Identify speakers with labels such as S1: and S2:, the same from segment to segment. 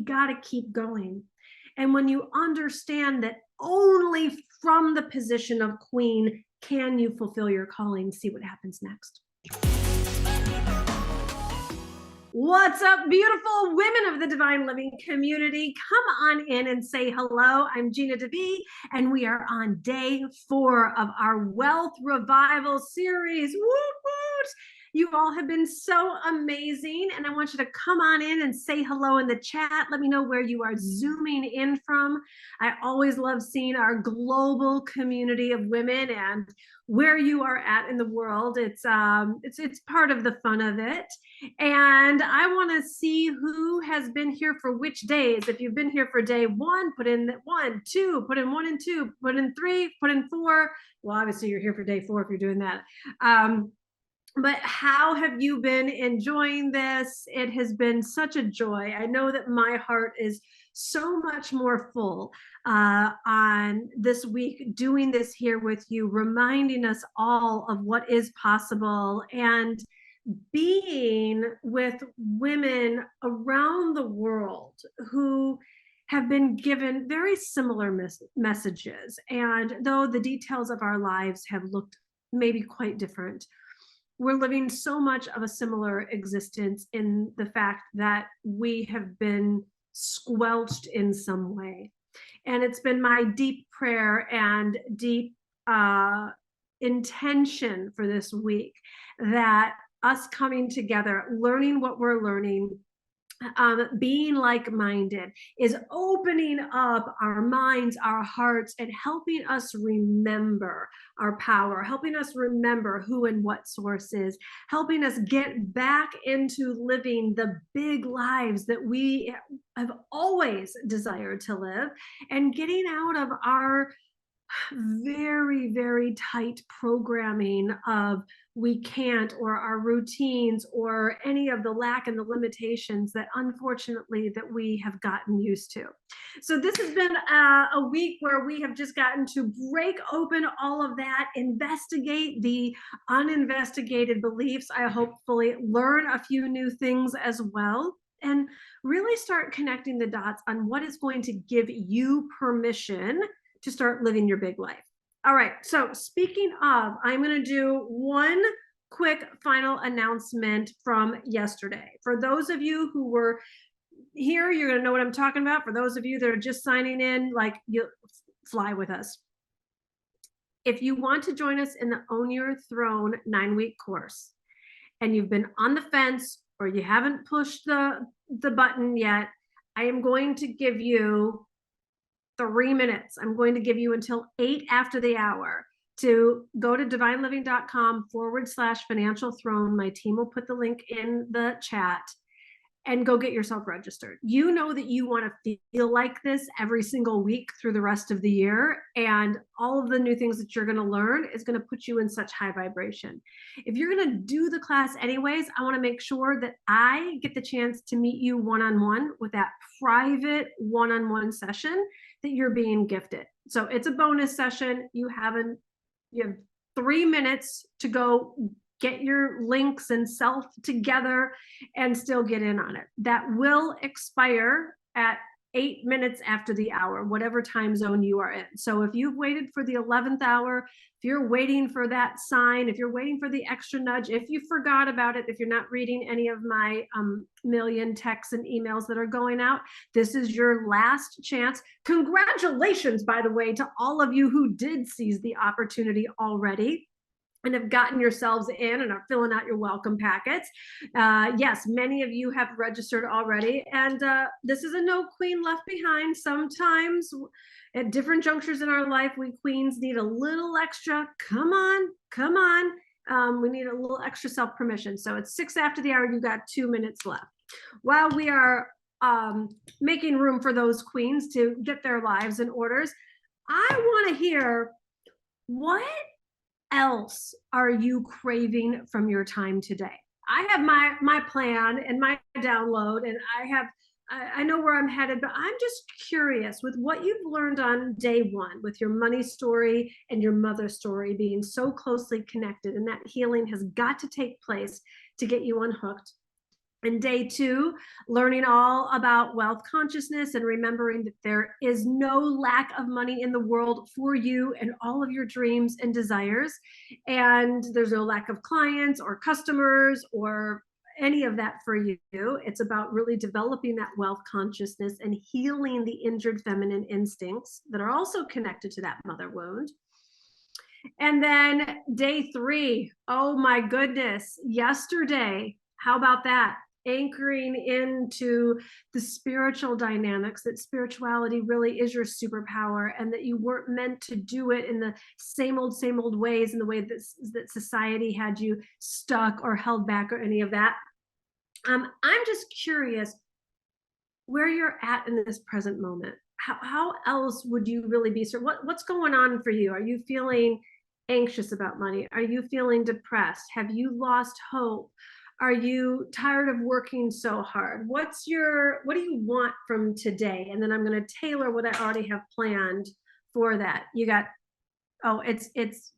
S1: got to keep going. And when you understand that only from the position of queen can you fulfill your calling, see what happens next. What's up, beautiful women of the Divine Living community? Come on in and say hello. I'm Gina DeVee, and we are on day 4 of our Wealth Revival series. Woot woot! You all have been so amazing, and I want you to come on in and say hello in the chat. Let me know where you are zooming in from. I always love seeing our global community of women and where you are at in the world. It's part of the fun of it. And I want to see who has been here for which days. If you've been here for day 1, put in 1, 2, put in 1 and 2, put in 3, put in 4. Well, obviously you're here for day 4 if you're doing that. But how have you been enjoying this? It has been such a joy. I know that my heart is so much more full on this week, doing this here with you, reminding us all of what is possible and being with women around the world who have been given very similar messages. And though the details of our lives have looked maybe quite different, we're living so much of a similar existence in the fact that we have been squelched in some way. And it's been my deep prayer and deep intention for this week that us coming together, learning what we're learning, being like-minded is opening up our minds, our hearts, and helping us remember our power, helping us remember who and what source is, helping us get back into living the big lives that we have always desired to live, and getting out of our very, very tight programming of we can't, or our routines, or any of the lack and the limitations that unfortunately that we have gotten used to. So this has been a week where we have just gotten to break open all of that, investigate the uninvestigated beliefs. I hopefully learn a few new things as well, and really start connecting the dots on what is going to give you permission to start living your big life. All right, so speaking of, I'm going to do one quick final announcement from yesterday. For those of you who were here, you're going to know what I'm talking about. For those of you that are just signing in, like, you fly with us. If you want to join us in the Own Your Throne 9-week course, and you've been on the fence or you haven't pushed the button yet, I am going to give you 3 minutes. I'm going to give you until 8 after the hour to go to divineliving.com/financial throne. My team will put the link in the chat and go get yourself registered. You know that you want to feel like this every single week through the rest of the year, and all of the new things that you're going to learn is going to put you in such high vibration. If you're going to do the class anyways, I want to make sure that I get the chance to meet you one-on-one with that private one-on-one session that you're being gifted. So it's a bonus session. You have 3 minutes to go get your links and self together and still get in on it. That will expire at 8 minutes after the hour, whatever time zone you are in. So if you've waited for the 11th hour, if you're waiting for that sign, if you're waiting for the extra nudge, if you forgot about it, if you're not reading any of my million texts and emails that are going out, this is your last chance. Congratulations, by the way, to all of you who did seize the opportunity already and have gotten yourselves in and are filling out your welcome packets. Yes, many of you have registered already, and this is a no queen left behind. Sometimes at different junctures in our life, we queens need a little extra, come on. We need a little extra self-permission. So it's 6 after the hour, you got 2 minutes left. While we are making room for those queens to get their lives in orders, I wanna hear, what else are you craving from your time today? I have my plan and my download, and I know where I'm headed, but I'm just curious, with what you've learned on day 1, with your money story and your mother story being so closely connected, and that healing has got to take place to get you unhooked. And day 2, learning all about wealth consciousness and remembering that there is no lack of money in the world for you and all of your dreams and desires. And there's no lack of clients or customers or any of that for you. It's about really developing that wealth consciousness and healing the injured feminine instincts that are also connected to that mother wound. And then day 3, oh my goodness, yesterday, how about that? Anchoring into the spiritual dynamics, that spirituality really is your superpower, and that you weren't meant to do it in the same old ways, in the way that society had you stuck or held back or any of that. I'm just curious where you're at in this present moment. How else would you really be? So what's going on for you? Are you feeling anxious about money? Are you feeling depressed? Have you lost hope? Are you tired of working so hard? What do you want from today? And then I'm going to tailor what I already have planned for that. You got, oh, this is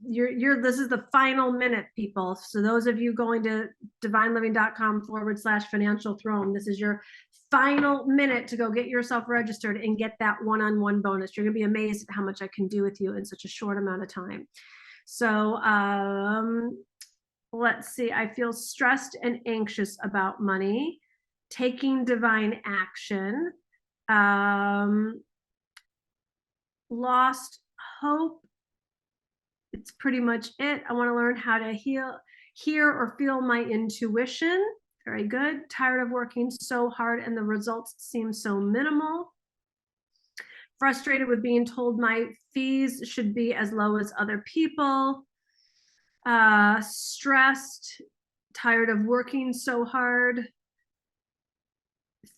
S1: the final minute, people. So those of you going to divineliving.com/financial throne, this is your final minute to go get yourself registered and get that one-on-one bonus. You're going to be amazed at how much I can do with you in such a short amount of time. So let's see. I feel stressed and anxious about money. Taking divine action. Lost hope. It's pretty much it. I want to learn how to hear or feel my intuition. Very good. Tired of working so hard and the results seem so minimal. Frustrated with being told my fees should be as low as other people. Stressed, tired of working so hard.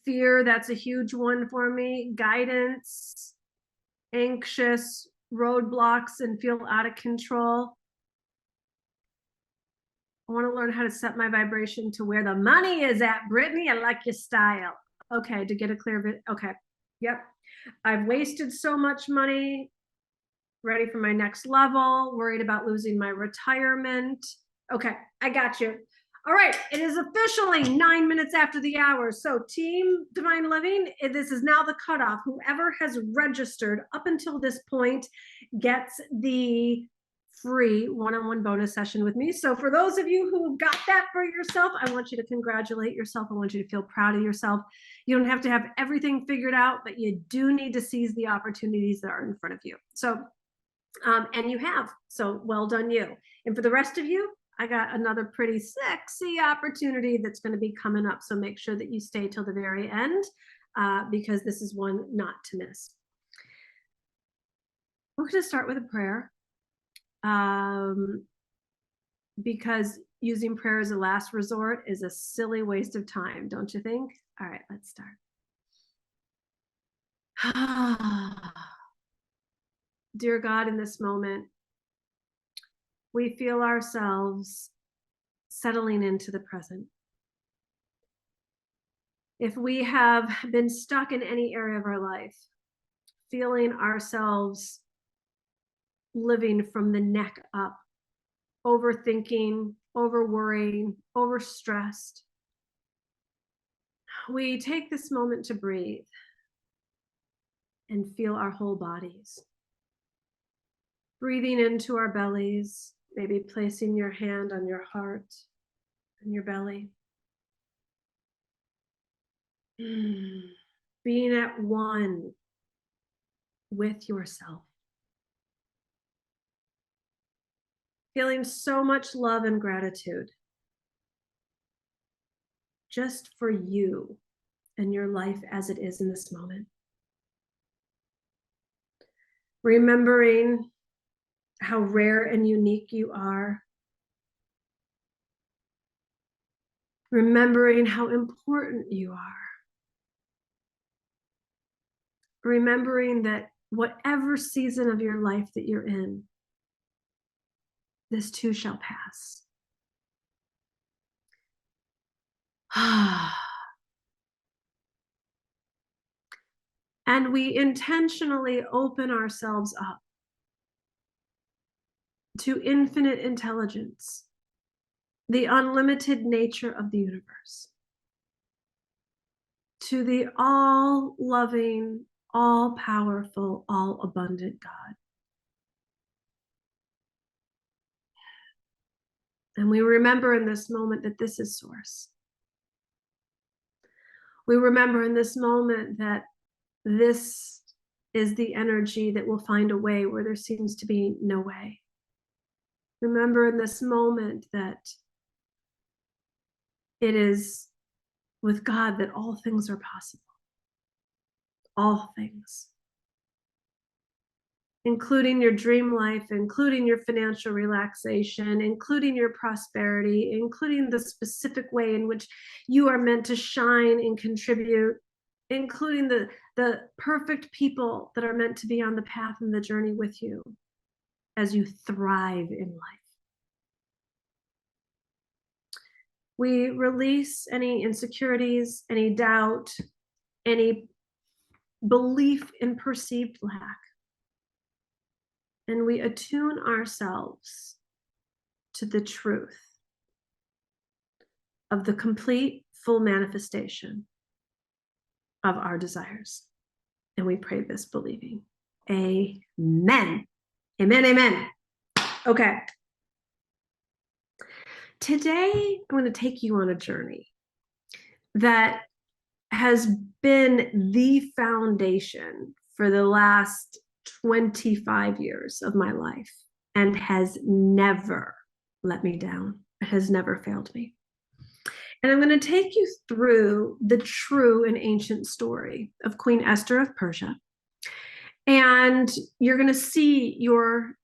S1: Fear, that's a huge one for me. Guidance, anxious, roadblocks, and feel out of control. I want to learn how to set my vibration to where the money is at. Brittany, I like your style. Okay, to get a clear bit. Okay, yep. I've wasted so much money. Ready for my next level. Worried about losing my retirement. Okay, I got you. All right, it is officially 9 minutes after the hour. So Team Divine Living, this is now the cutoff. Whoever has registered up until this point gets the free one-on-one bonus session with me. So for those of you who got that for yourself, I want you to congratulate yourself. I want you to feel proud of yourself. You don't have to have everything figured out, but you do need to seize the opportunities that are in front of you. So, and you have, so well done you. And for the rest of you, I got another pretty sexy opportunity that's going to be coming up. So make sure that you stay till the very end, because this is one not to miss. We're going to start with a prayer, because using prayer as a last resort is a silly waste of time, don't you think? All right, let's start. Dear God, in this moment, we feel ourselves settling into the present. If we have been stuck in any area of our life, feeling ourselves living from the neck up, overthinking, overworrying, overstressed, we take this moment to breathe and feel our whole bodies. Breathing into our bellies, maybe placing your hand on your heart and your belly. Being at one with yourself. Feeling so much love and gratitude just for you and your life as it is in this moment. Remembering how rare and unique you are. Remembering how important you are. Remembering that whatever season of your life that you're in, this too shall pass. And we intentionally open ourselves up to infinite intelligence, the unlimited nature of the universe. to the all-loving, all-powerful, all-abundant God. And we remember in this moment that this is source. We remember in this moment that this is the energy that will find a way where there seems to be no way. Remember in this moment that it is with God that all things are possible. All things. Including your dream life, including your financial relaxation, including your prosperity, including the specific way in which you are meant to shine and contribute, including the perfect people that are meant to be on the path and the journey with you as you thrive in life. We release any insecurities, any doubt, any belief in perceived lack. And we attune ourselves to the truth of the complete, full manifestation of our desires. And we pray this believing. Amen. Amen, amen. Okay. Today, I'm going to take you on a journey that has been the foundation for the last 25 years of my life and has never let me down. It has never failed me. And I'm going to take you through the true and ancient story of Queen Esther of Persia. And you're going to see your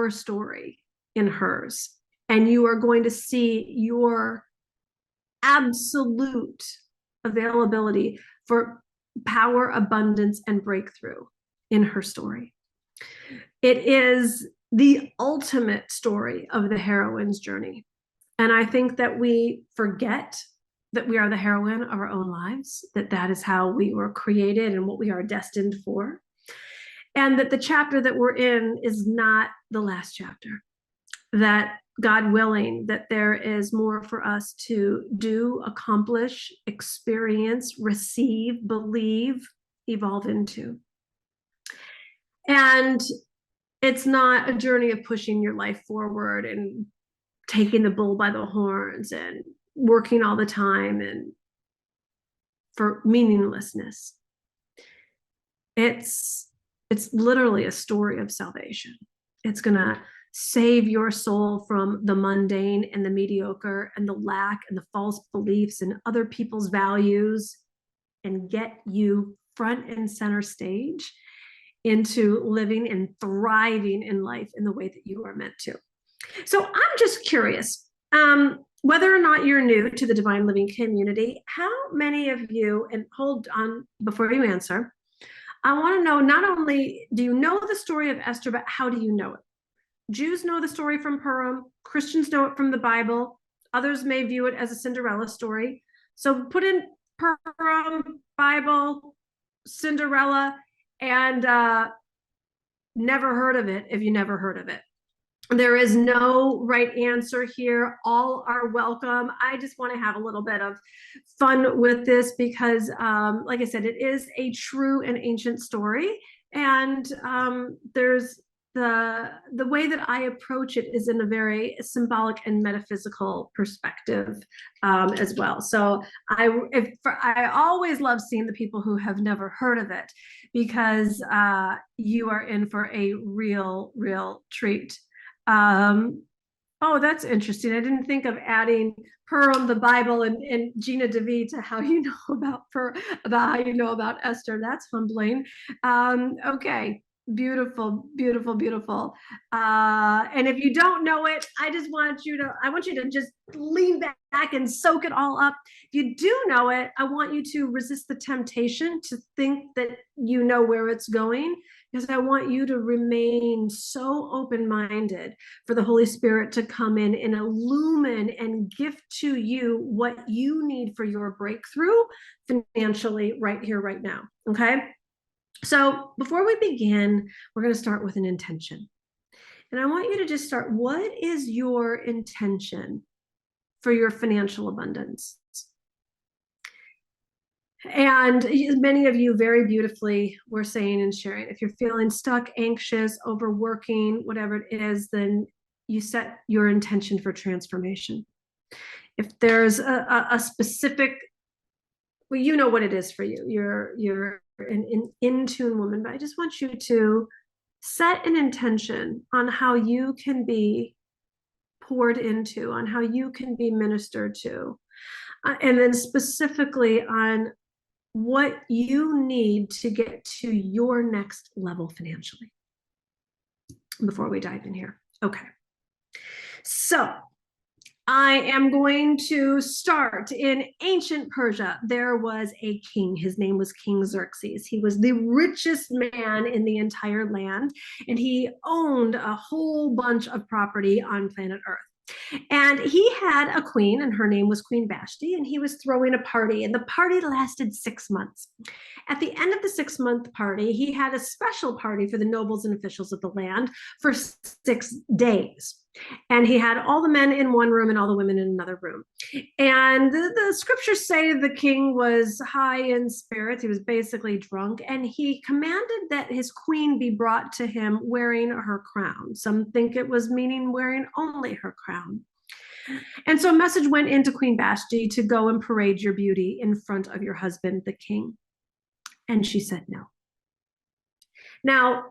S1: story in hers. And you are going to see your absolute availability for power, abundance, and breakthrough in her story. It is the ultimate story of the heroine's journey. And I think that we forget that we are the heroine of our own lives, that is how we were created and what we are destined for. And that the chapter that we're in is not the last chapter. That God willing, that there is more for us to do, accomplish, experience, receive, believe, evolve into. And it's not a journey of pushing your life forward and taking the bull by the horns and working all the time and for meaninglessness. It's literally a story of salvation. It's going to save your soul from the mundane and the mediocre and the lack and the false beliefs and other people's values and get you front and center stage into living and thriving in life in the way that you are meant to. So I'm just curious, whether or not you're new to the Divine Living community, how many of you, and hold on before you answer, I want to know, not only do you know the story of Esther, but how do you know it? Jews know the story from Purim, Christians know it from the Bible, others may view it as a Cinderella story. So put in Purim, Bible, Cinderella, and never heard of it if you never heard of it. There is no right answer here. All are welcome. I just want to have a little bit of fun with this because, like I said, it is a true and ancient story. And there's the way that I approach it is in a very symbolic and metaphysical perspective as well. So I always love seeing the people who have never heard of it because you are in for a real treat. Oh, that's interesting. I didn't think of adding Purim, the Bible, and Gina DeVee to how you know about how you know about Esther. That's humbling. Okay. Beautiful, beautiful, beautiful. And if you don't know it, I want you to just lean back and soak it all up. If you do know it, I want you to resist the temptation to think that you know where it's going, because I want you to remain so open-minded for the Holy Spirit to come in and illumine and gift to you what you need for your breakthrough financially right here, right now. Okay. So before we begin, we're going to start with an intention. And I want you to just start. What is your intention for your financial abundance? And many of you very beautifully were saying and sharing, if you're feeling stuck, anxious, overworking, whatever it is, then you set your intention for transformation. If there's a specific, well, you know what it is for you. You're an in-tune woman, but I just want you to set an intention on how you can be poured into, on how you can be ministered to, and then specifically on what you need to get to your next level financially before we dive in here. Okay. So I am going to start in ancient Persia. There was a king. His name was King Xerxes. He was the richest man in the entire land, and he owned a whole bunch of property on planet Earth. And he had a queen, and her name was Queen Vashti, and he was throwing a party, and the party lasted 6 months. At the end of the 6-month party, he had a special party for the nobles and officials of the land for 6 days. And he had all the men in one room and all the women in another room. And the scriptures say the king was high in spirits. He was basically drunk. And he commanded that his queen be brought to him wearing her crown. Some think it was meaning wearing only her crown. And so a message went into Queen Vashti to go and parade your beauty in front of your husband, the king. And she said no. Now,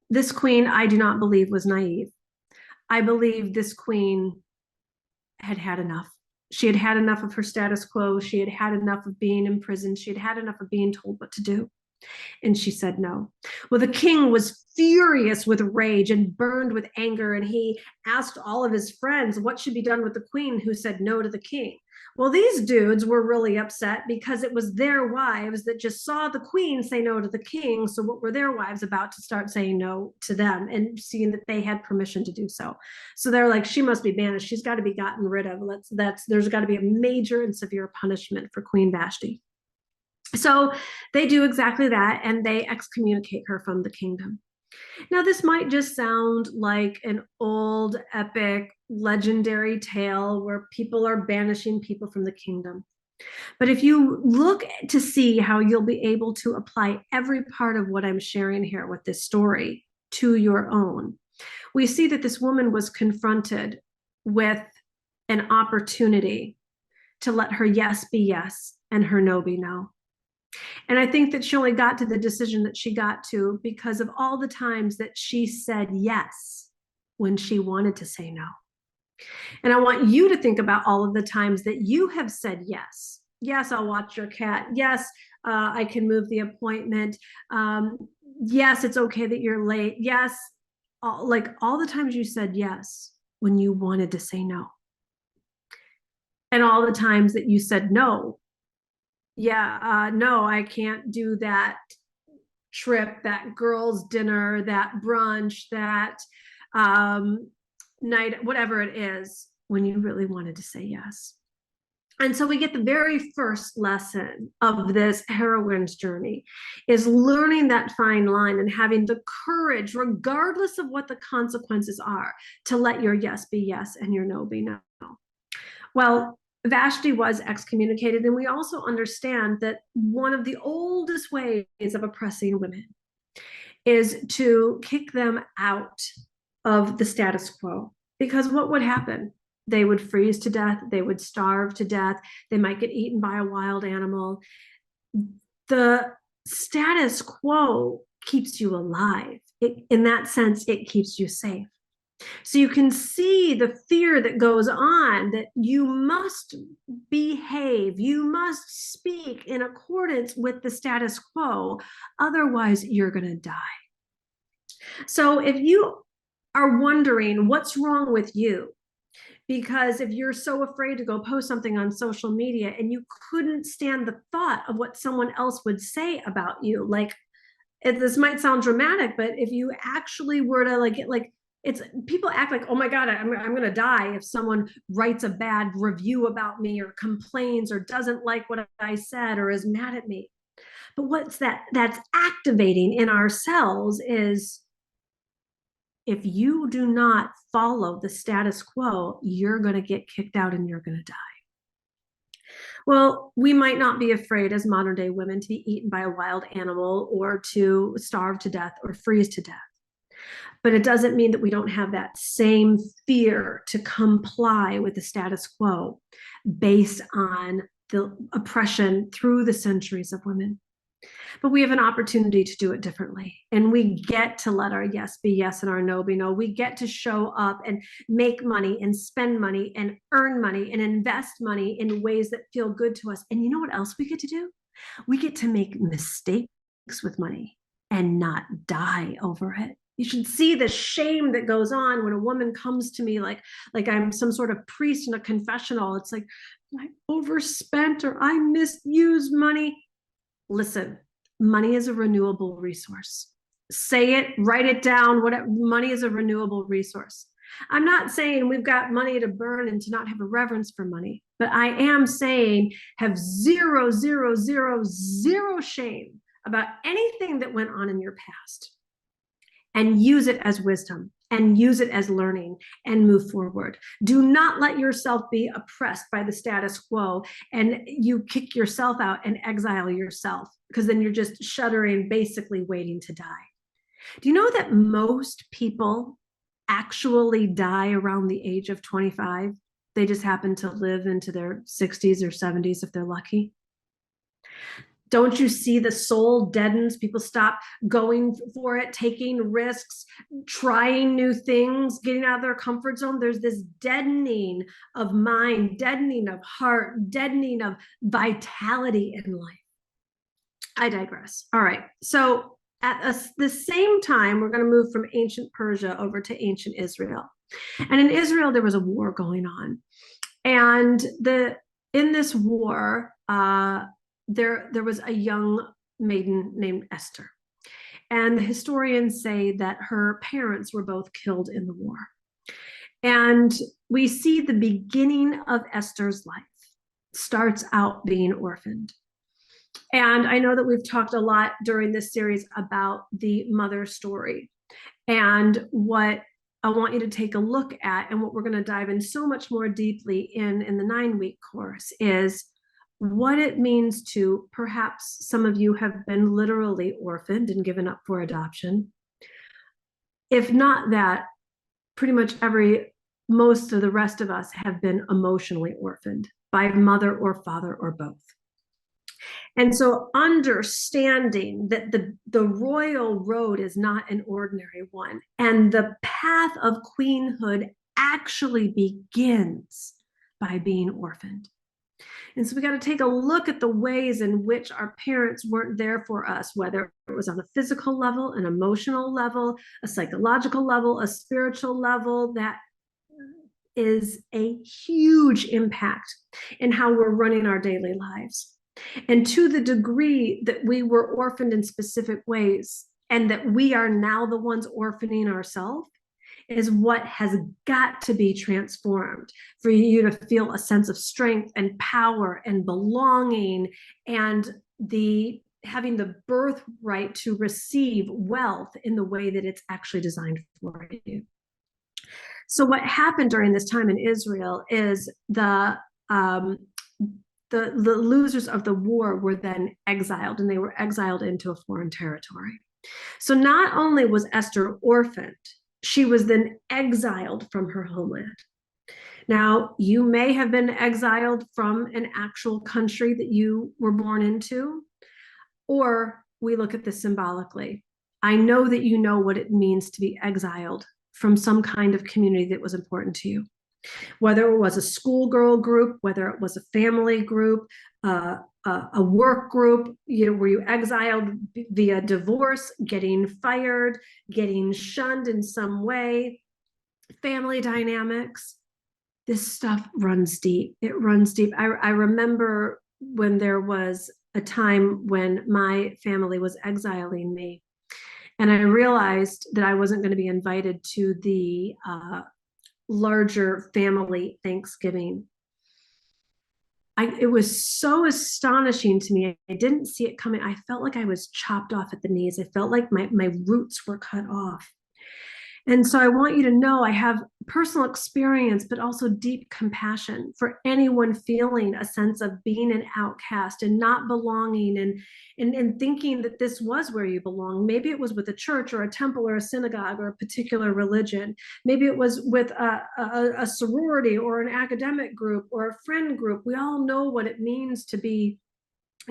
S1: this queen, I do not believe, was naive. I believe this queen had had enough. She had had enough of her status quo. She had had enough of being imprisoned. She had had enough of being told what to do. And she said no. Well, the king was furious with rage and burned with anger. And he asked all of his friends what should be done with the queen, who said no to the king. Well, these dudes were really upset because it was their wives that just saw the queen say no to the king. So what were their wives about to start saying no to them and seeing that they had permission to do so? So they're like, she must be banished. She's got to be gotten rid of. There's got to be a major and severe punishment for Queen Vashti. So they do exactly that, and they excommunicate her from the kingdom. Now, this might just sound like an old, epic, legendary tale where people are banishing people from the kingdom. But if you look to see how you'll be able to apply every part of what I'm sharing here with this story to your own, we see that this woman was confronted with an opportunity to let her yes be yes and her no be no. And I think that she only got to the decision that she got to because of all the times that she said yes when she wanted to say no. And I want you to think about all of the times that you have said yes. Yes, I'll watch your cat. Yes, I can move the appointment. Yes, it's okay that you're late. Yes, all the times you said yes when you wanted to say no. And all the times that you said no. Yeah, no, I can't do that trip, that girls' dinner, that brunch, that night, whatever it is, when you really wanted to say yes. And so we get the very first lesson of this heroine's journey is learning that fine line and having the courage, regardless of what the consequences are, to let your yes be yes and your no be no. Well, Vashti was excommunicated, and we also understand that one of the oldest ways of oppressing women is to kick them out of the status quo. Because what would happen? They would freeze to death, they would starve to death, they might get eaten by a wild animal. The status quo keeps you alive. In that sense, it keeps you safe. So you can see the fear that goes on, that you must behave, you must speak in accordance with the status quo, otherwise you're going to die. So if you are wondering what's wrong with you, because if you're so afraid to go post something on social media and you couldn't stand the thought of what someone else would say about you, this might sound dramatic, but if you actually were to it's people act like, oh my God, I'm going to die if someone writes a bad review about me or complains or doesn't like what I said or is mad at me. But what's that's activating in ourselves is, if you do not follow the status quo, you're going to get kicked out and you're going to die. Well, we might not be afraid as modern day women to be eaten by a wild animal or to starve to death or freeze to death. But it doesn't mean that we don't have that same fear to comply with the status quo based on the oppression through the centuries of women. But we have an opportunity to do it differently. And we get to let our yes be yes and our no be no. We get to show up and make money and spend money and earn money and invest money in ways that feel good to us. And you know what else we get to do? We get to make mistakes with money and not die over it. You should see the shame that goes on when a woman comes to me like I'm some sort of priest in a confessional. It's like, I overspent or I misused money. Listen, money is a renewable resource. Say it, write it down. What money is a renewable resource. I'm not saying we've got money to burn and to not have a reverence for money, but I am saying have zero, zero, zero, zero shame about anything that went on in your past and use it as wisdom and use it as learning and move forward. Do not let yourself be oppressed by the status quo and you kick yourself out and exile yourself, because then you're just shuddering, basically waiting to die. Do you know that most people actually die around the age of 25? They just happen to live into their 60s or 70s if they're lucky. Don't you see the soul deadens? People stop going for it, taking risks, trying new things, getting out of their comfort zone. There's this deadening of mind, deadening of heart, deadening of vitality in life. I digress. All right. So at the same time, we're going to move from ancient Persia over to ancient Israel. And in Israel, there was a war going on. And in this war, there was a young maiden named Esther. And the historians say that her parents were both killed in the war. And we see the beginning of Esther's life starts out being orphaned. And I know that we've talked a lot during this series about the mother story. And what I want you to take a look at, and what we're going to dive in so much more deeply in the 9-week course, is what it means to, perhaps some of you have been literally orphaned and given up for adoption. If not that, pretty much most of the rest of us have been emotionally orphaned by mother or father or both. And so understanding that the royal road is not an ordinary one, and the path of queenhood actually begins by being orphaned. And so we got to take a look at the ways in which our parents weren't there for us, whether it was on a physical level, an emotional level, a psychological level, a spiritual level. That is a huge impact in how we're running our daily lives. And to the degree that we were orphaned in specific ways, and that we are now the ones orphaning ourselves, is what has got to be transformed for you to feel a sense of strength and power and belonging, and having the birthright to receive wealth in the way that it's actually designed for you. So what happened during this time in Israel is the losers of the war were then exiled, and they were exiled into a foreign territory. So not only was Esther orphaned, she was then exiled from her homeland. Now, you may have been exiled from an actual country that you were born into, or we look at this symbolically. I know that you know what it means to be exiled from some kind of community that was important to you. Whether it was a schoolgirl group, whether it was a family group, a work group, were you exiled via divorce, getting fired, getting shunned in some way, family dynamics. This stuff runs deep. It runs deep. I remember when there was a time when my family was exiling me, and I realized that I wasn't going to be invited to the larger family Thanksgiving. It was so astonishing to me. I didn't see it coming. I felt like I was chopped off at the knees. I felt like my roots were cut off. And so I want you to know I have personal experience, but also deep compassion for anyone feeling a sense of being an outcast and not belonging, and thinking that this was where you belong. Maybe it was with a church or a temple or a synagogue or a particular religion. Maybe it was with a sorority or an academic group or a friend group. We all know what it means to be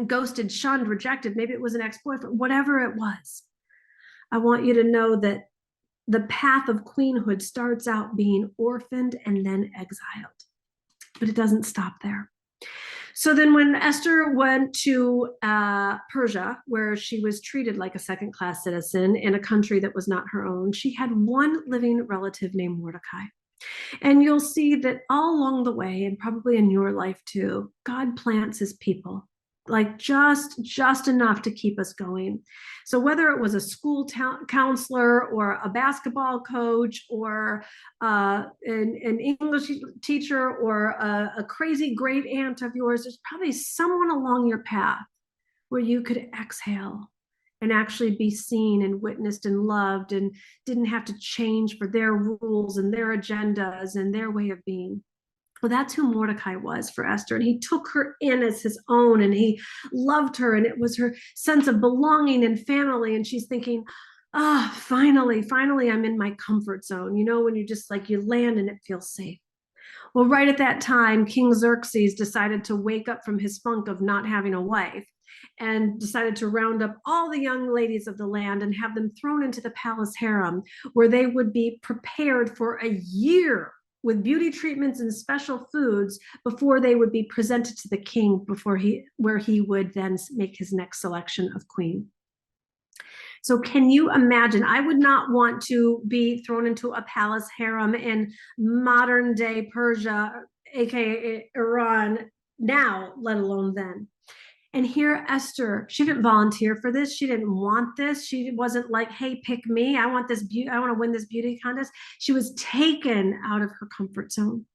S1: ghosted, shunned, rejected. Maybe it was an ex-boyfriend, whatever it was. I want you to know that the path of queenhood starts out being orphaned and then exiled, but it doesn't stop there. So then when Esther went to Persia, where she was treated like a second-class citizen in a country that was not her own, she had one living relative named Mordecai. And you'll see that all along the way, and probably in your life too, God plants his people, like just enough to keep us going. So whether it was a school counselor or a basketball coach or an English teacher or a crazy great aunt of yours, there's probably someone along your path where you could exhale and actually be seen and witnessed and loved and didn't have to change for their rules and their agendas and their way of being. Well, that's who Mordecai was for Esther. And he took her in as his own, and he loved her, and it was her sense of belonging and family. And she's thinking, finally, I'm in my comfort zone. You know, when you just like, you land and it feels safe. Well, right at that time, King Xerxes decided to wake up from his funk of not having a wife and decided to round up all the young ladies of the land and have them thrown into the palace harem, where they would be prepared for a year with beauty treatments and special foods before they would be presented to the king, where he would then make his next selection of queen. So can you imagine? I would not want to be thrown into a palace harem in modern day Persia, aka Iran, now, let alone then. And here, Esther, she didn't volunteer for this. She didn't want this. She wasn't like, hey, pick me. I want this beauty. I want to win this beauty contest. She was taken out of her comfort zone.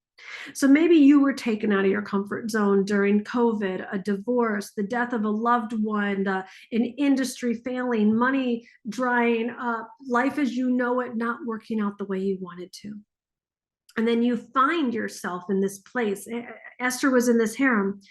S1: So maybe you were taken out of your comfort zone during COVID, a divorce, the death of a loved one, an industry failing, money drying up, life as you know it not working out the way you wanted to. And then you find yourself in this place. Esther was in this harem.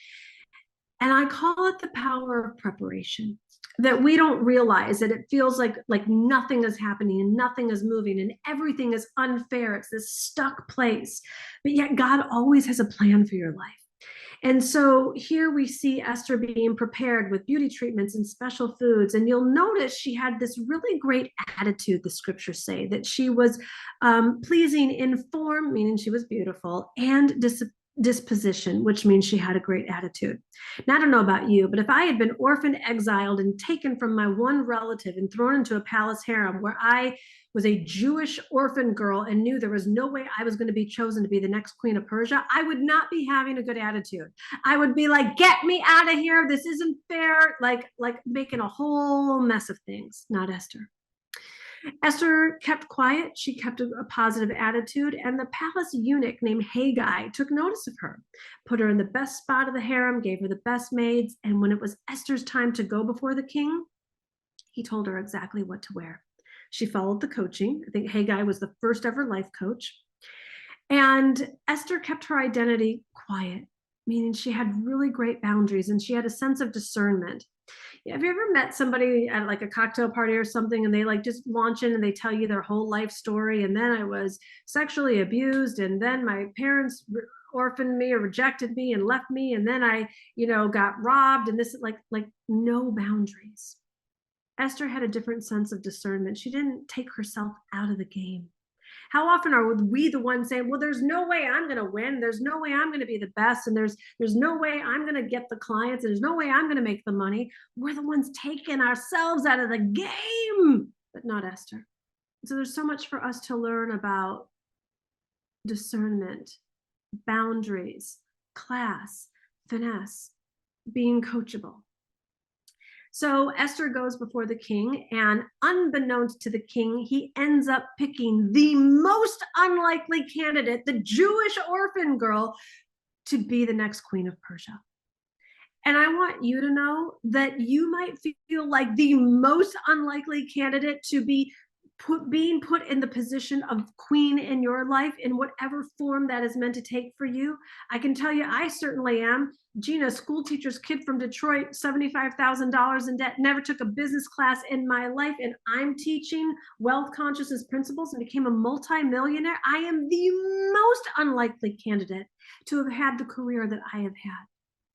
S1: And I call it the power of preparation, that we don't realize that it feels like nothing is happening and nothing is moving and everything is unfair. It's this stuck place, but yet God always has a plan for your life. And so here we see Esther being prepared with beauty treatments and special foods. And you'll notice she had this really great attitude, the scriptures say, that she was pleasing in form, meaning she was beautiful, and disposition, which means she had a great attitude. Now, I don't know about you, but if I had been orphaned, exiled, and taken from my one relative and thrown into a palace harem where I was a Jewish orphan girl and knew there was no way I was going to be chosen to be the next queen of Persia, I would not be having a good attitude. I would be like, get me out of here. This isn't fair. Like making a whole mess of things. Not Esther. Esther kept quiet. She kept a positive attitude, and the palace eunuch named Haggai took notice of her, put her in the best spot of the harem, gave her the best maids, and when it was Esther's time to go before the king, he told her exactly what to wear. She followed the coaching. I think Haggai was the first ever life coach. And Esther kept her identity quiet, meaning she had really great boundaries and she had a sense of discernment. Have you ever met somebody at like a cocktail party or something and they like just launch in and they tell you their whole life story? And then I was sexually abused, and then my parents orphaned me or rejected me and left me, and then I, got robbed, and this like no boundaries. Esther had a different sense of discernment. She didn't take herself out of the game. How often are we the ones saying, well, there's no way I'm going to win. There's no way I'm going to be the best. And there's no way I'm going to get the clients. And there's no way I'm going to make the money. We're the ones taking ourselves out of the game, but not Esther. So there's so much for us to learn about discernment, boundaries, class, finesse, being coachable. So Esther goes before the king, and unbeknownst to the king, he ends up picking the most unlikely candidate, the Jewish orphan girl, to be the next queen of Persia. And I want you to know that you might feel like the most unlikely candidate to be being put in the position of queen in your life in whatever form that is meant to take for you. I can tell you, I certainly am. Gina, school teacher's kid from Detroit, $75,000 in debt, never took a business class in my life, and I'm teaching wealth consciousness principles and became a multi-millionaire. I am the most unlikely candidate to have had the career that I have had.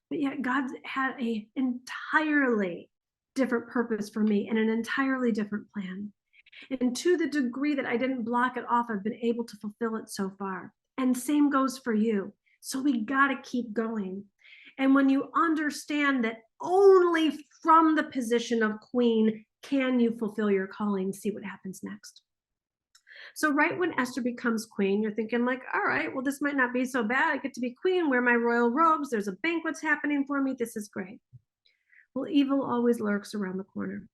S1: But yet God had an entirely different purpose for me and an entirely different plan. And to the degree that I didn't block it off, I've been able to fulfill it so far. And same goes for you. So we got to keep going. And when you understand that only from the position of queen can you fulfill your calling, see what happens next. So right when Esther becomes queen, you're thinking like, all right, well, this might not be so bad. I get to be queen, wear my royal robes. There's a banquet's happening for me. This is great. Well, evil always lurks around the corner.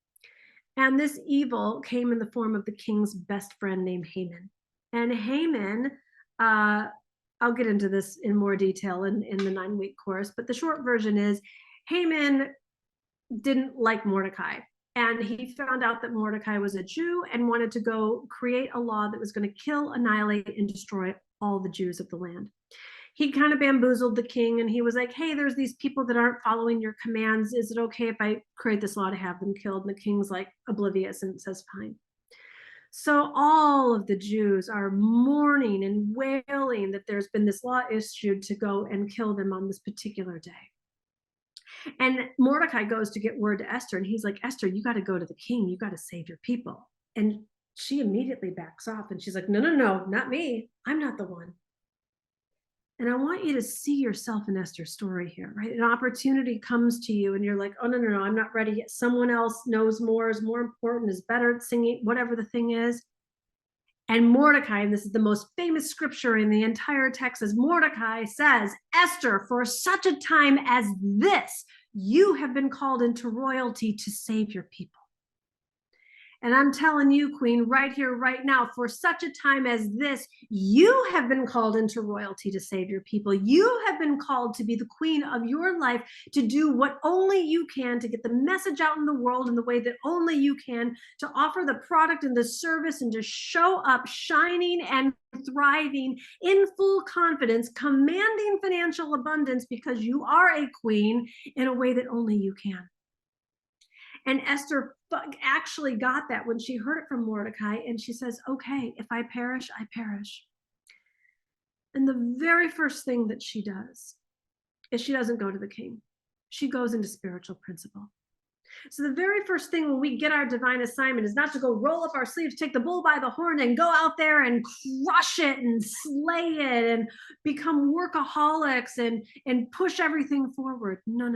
S1: And this evil came in the form of the king's best friend named Haman. And Haman, I'll get into this in more detail in the 9-week course, but the short version is Haman didn't like Mordecai. And he found out that Mordecai was a Jew and wanted to go create a law that was going to kill, annihilate, and destroy all the Jews of the land. He kind of bamboozled the king, and he was like, hey, there's these people that aren't following your commands. Is it okay if I create this law to have them killed? And the king's like oblivious and says, fine. So all of the Jews are mourning and wailing that there's been this law issued to go and kill them on this particular day. And Mordecai goes to get word to Esther, and he's like, Esther, you got to go to the king. You got to save your people. And she immediately backs off, and she's like, no, not me. I'm not the one. And I want you to see yourself in Esther's story here, right? An opportunity comes to you and you're like, oh, no, I'm not ready yet. Someone else knows more, is more important, is better at singing, whatever the thing is. And Mordecai, and this is the most famous scripture in the entire text, as Mordecai says, Esther, for such a time as this, you have been called into royalty to save your people. And I'm telling you, Queen, right here, right now, for such a time as this, you have been called into royalty to save your people. You have been called to be the queen of your life, to do what only you can, to get the message out in the world in the way that only you can, to offer the product and the service, and to show up shining and thriving in full confidence, commanding financial abundance because you are a queen in a way that only you can. And Esther actually got that when she heard it from Mordecai, and she says, okay, if I perish, I perish. And the very first thing that she does is she doesn't go to the king. She goes into spiritual principle. So the very first thing when we get our divine assignment is not to go roll up our sleeves, take the bull by the horn, and go out there and crush it and slay it and become workaholics and push everything forward. No.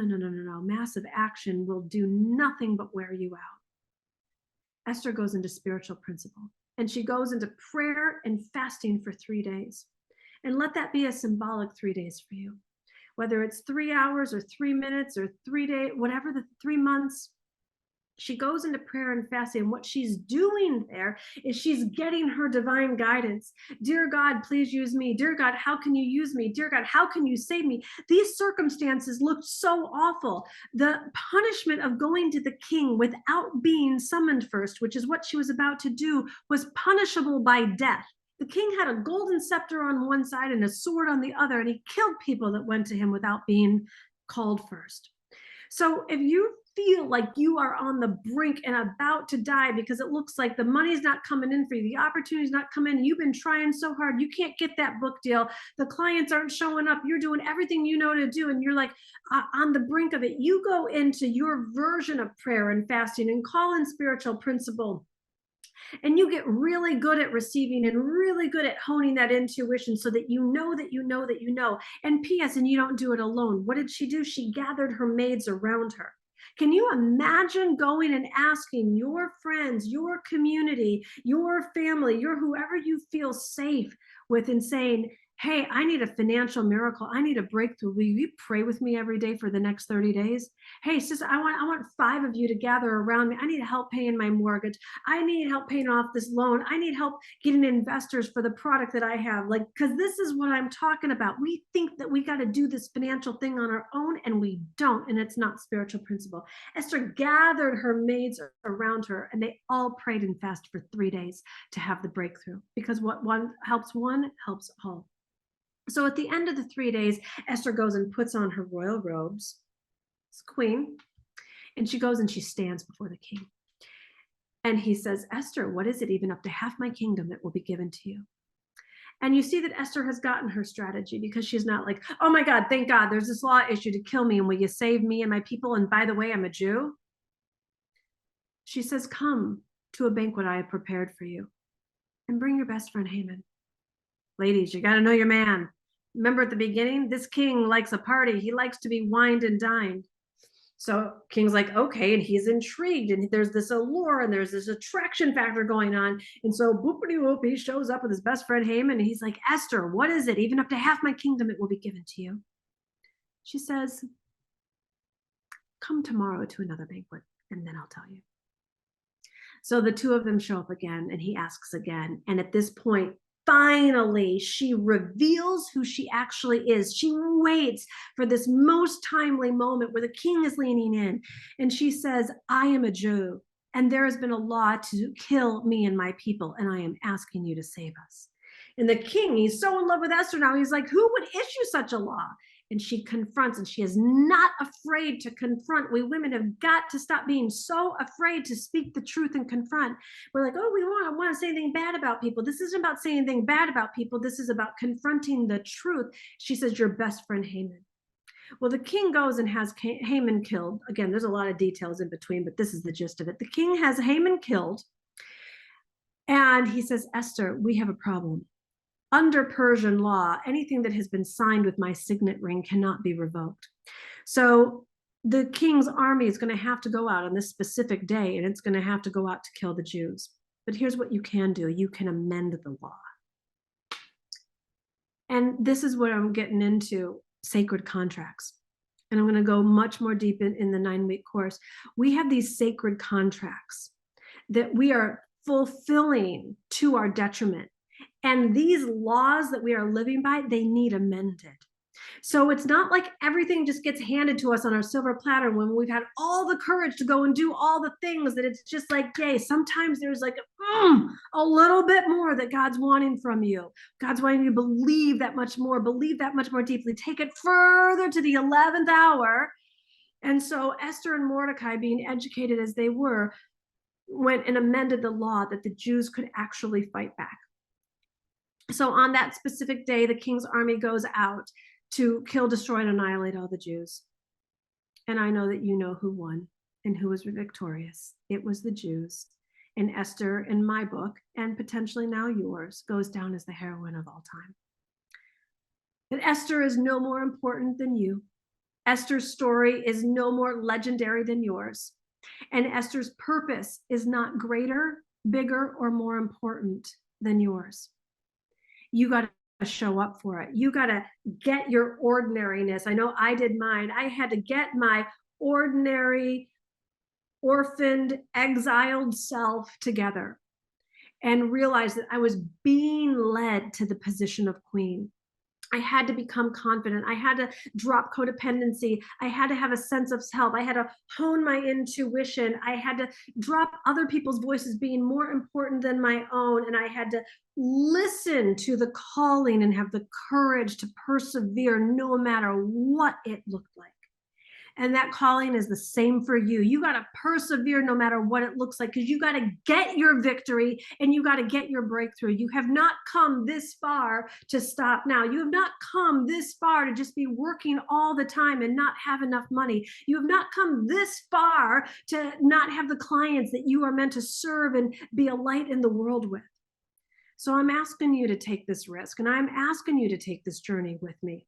S1: Massive action will do nothing but wear you out. Esther goes into spiritual principle, and she goes into prayer and fasting for 3 days. And let that be a symbolic 3 days for you. Whether it's 3 hours or 3 minutes or 3 days, whatever, the 3 months, she goes into prayer and fasting. And what she's doing there is she's getting her divine guidance. Dear God, please use me. Dear God, how can you use me? Dear God, how can you save me? These circumstances looked so awful. The punishment of going to the king without being summoned first, which is what she was about to do, was punishable by death. The king had a golden scepter on one side and a sword on the other, and he killed people that went to him without being called first. So if you feel like you are on the brink and about to die because it looks like the money's not coming in for you, the opportunity's not coming in, you've been trying so hard, you can't get that book deal, the clients aren't showing up, you're doing everything you know to do, and you're like on the brink of it, you go into your version of prayer and fasting and call in spiritual principle. And you get really good at receiving and really good at honing that intuition so that you know that you know that you know. And P.S., and you don't do it alone. What did she do? She gathered her maids around her. Can you imagine going and asking your friends, your community, your family, your whoever you feel safe with, and saying, hey, I need a financial miracle. I need a breakthrough. Will you pray with me every day for the next 30 days? Hey, sister, I want 5 of you to gather around me. I need help paying my mortgage. I need help paying off this loan. I need help getting investors for the product that I have. Like, because this is what I'm talking about. We think that we got to do this financial thing on our own, and we don't, and it's not spiritual principle. Esther gathered her maids around her, and they all prayed and fasted for 3 days to have the breakthrough, because what one helps all. So at the end of the 3 days, Esther goes and puts on her royal robes, it's queen, and she goes and she stands before the king. And he says, Esther, what is it? Even up to half my kingdom that will be given to you. And you see that Esther has gotten her strategy, because she's not like, oh my God, thank God, there's this law issue to kill me, and will you save me and my people? And by the way, I'm a Jew. She says, come to a banquet I have prepared for you, and bring your best friend Haman. Ladies, you got to know your man. Remember at the beginning, this king likes a party. He likes to be wined and dined. So king's like, okay, and he's intrigued, and there's this allure, and there's this attraction factor going on. And so boopity whoop, he shows up with his best friend Haman, and he's like, Esther, what is it? Even up to half my kingdom, it will be given to you. She says, come tomorrow to another banquet, and then I'll tell you. So the two of them show up again, and he asks again. And at this point, finally, she reveals who she actually is. She waits for this most timely moment where the king is leaning in, and she says, I am a Jew, and there has been a law to kill me and my people, and I am asking you to save us. And the king, he's so in love with Esther now, he's like, who would issue such a law? And she confronts, and she is not afraid to confront. We women have got to stop being so afraid to speak the truth and confront. We're like, oh, we want to say anything bad about people. This isn't about saying anything bad about people. This is about confronting the truth. She says, your best friend Haman. Well, the king goes and has Haman killed. Again, there's a lot of details in between, but this is the gist of it. The king has Haman killed, and he says, Esther, we have a problem. Under Persian law, anything that has been signed with my signet ring cannot be revoked. So the king's army is going to have to go out on this specific day, and it's going to have to go out to kill the Jews. But here's what you can do. You can amend the law. And this is what I'm getting into, sacred contracts. And I'm going to go much more deep in the 9-week course. We have these sacred contracts that we are fulfilling to our detriment. And these laws that we are living by, they need amended. So it's not like everything just gets handed to us on our silver platter when we've had all the courage to go and do all the things, that it's just like, yay. Sometimes there's like a little bit more that God's wanting from you. God's wanting you to believe that much more deeply, take it further to the 11th hour. And so Esther and Mordecai, being educated as they were, went and amended the law that the Jews could actually fight back. So on that specific day, the king's army goes out to kill, destroy, and annihilate all the Jews. And I know that you know who won and who was victorious. It was the Jews. And Esther, in my book, and potentially now yours, goes down as the heroine of all time. But Esther is no more important than you. Esther's story is no more legendary than yours. And Esther's purpose is not greater, bigger, or more important than yours. You got to show up for it. You got to get your ordinariness. I know I did mine. I had to get my ordinary, orphaned, exiled self together and realize that I was being led to the position of queen. I had to become confident. I had to drop codependency. I had to have a sense of self. I had to hone my intuition. I had to drop other people's voices being more important than my own. And I had to listen to the calling and have the courage to persevere no matter what it looked like. And that calling is the same for you. You got to persevere no matter what it looks like, because you got to get your victory and you got to get your breakthrough. You have not come this far to stop now. You have not come this far to just be working all the time and not have enough money. You have not come this far to not have the clients that you are meant to serve and be a light in the world with. So I'm asking you to take this risk, and I'm asking you to take this journey with me.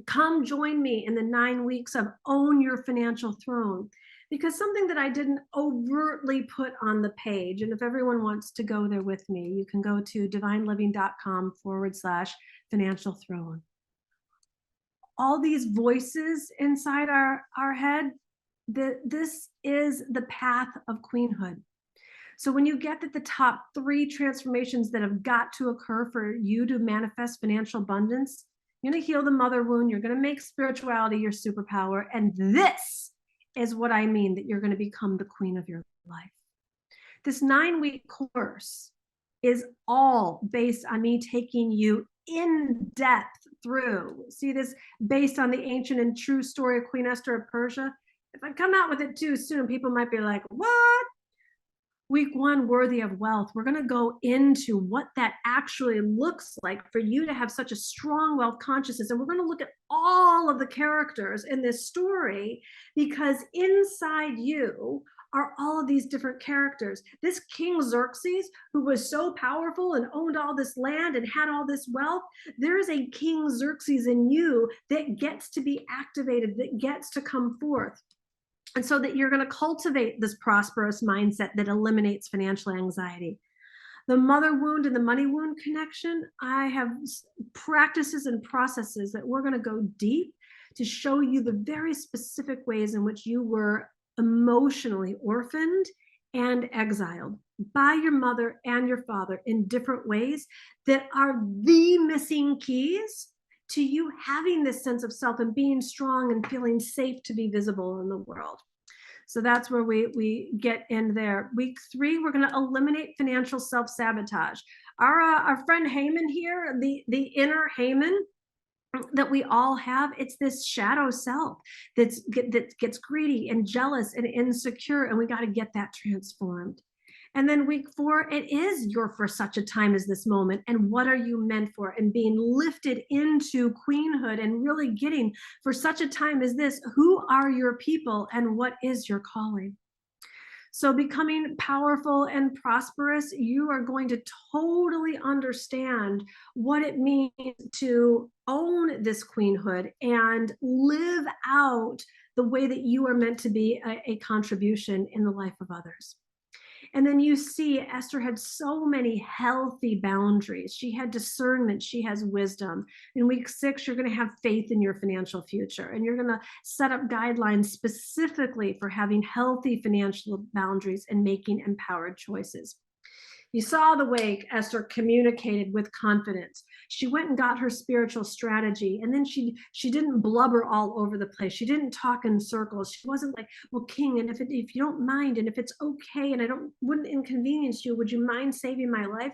S1: Come join me in the 9 weeks of Own Your Financial Throne. because something that I didn't overtly put on the page, and if everyone wants to go there with me, you can go to divineliving.com/financial throne. All these voices inside our head, this is the path of queenhood. So when you get that the top 3 transformations that have got to occur for you to manifest financial abundance, you're going to heal the mother wound, you're going to make spirituality your superpower, and this is what I mean, that you're going to become the queen of your life. This 9-week course is all based on me taking you in depth through. See this based on the ancient and true story of Queen Esther of Persia. If I come out with it too soon, people might be like, what? Week 1, worthy of wealth. We're going to go into what that actually looks like for you to have such a strong wealth consciousness. And we're going to look at all of the characters in this story, because inside you are all of these different characters. This King Xerxes, who was so powerful and owned all this land and had all this wealth, there's a King Xerxes in you that gets to be activated, that gets to come forth. And so that you're going to cultivate this prosperous mindset that eliminates financial anxiety. The mother wound and the money wound connection, I have practices and processes that we're going to go deep to show you the very specific ways in which you were emotionally orphaned and exiled by your mother and your father in different ways that are the missing keys to you having this sense of self and being strong and feeling safe to be visible in the world. So that's where we get in there. Week 3, we're going to eliminate financial self-sabotage. Our friend Haman here, the inner Haman that we all have, it's this shadow self that gets greedy and jealous and insecure, and we got to get that transformed. And then week 4, it is your for such a time as this moment, and what are you meant for, and being lifted into queenhood and really getting for such a time as this, who are your people and what is your calling. So becoming powerful and prosperous, you are going to totally understand what it means to own this queenhood and live out the way that you are meant to be a contribution in the life of others. And then you see Esther had so many healthy boundaries. She had discernment. She has wisdom. In week 6, you're going to have faith in your financial future. And you're going to set up guidelines specifically for having healthy financial boundaries and making empowered choices. You saw the way Esther communicated with confidence. She went and got her spiritual strategy, and then she didn't blubber all over the place. She didn't talk in circles. She wasn't like, well, King, and if you don't mind, and if it's okay, and wouldn't inconvenience you, would you mind saving my life?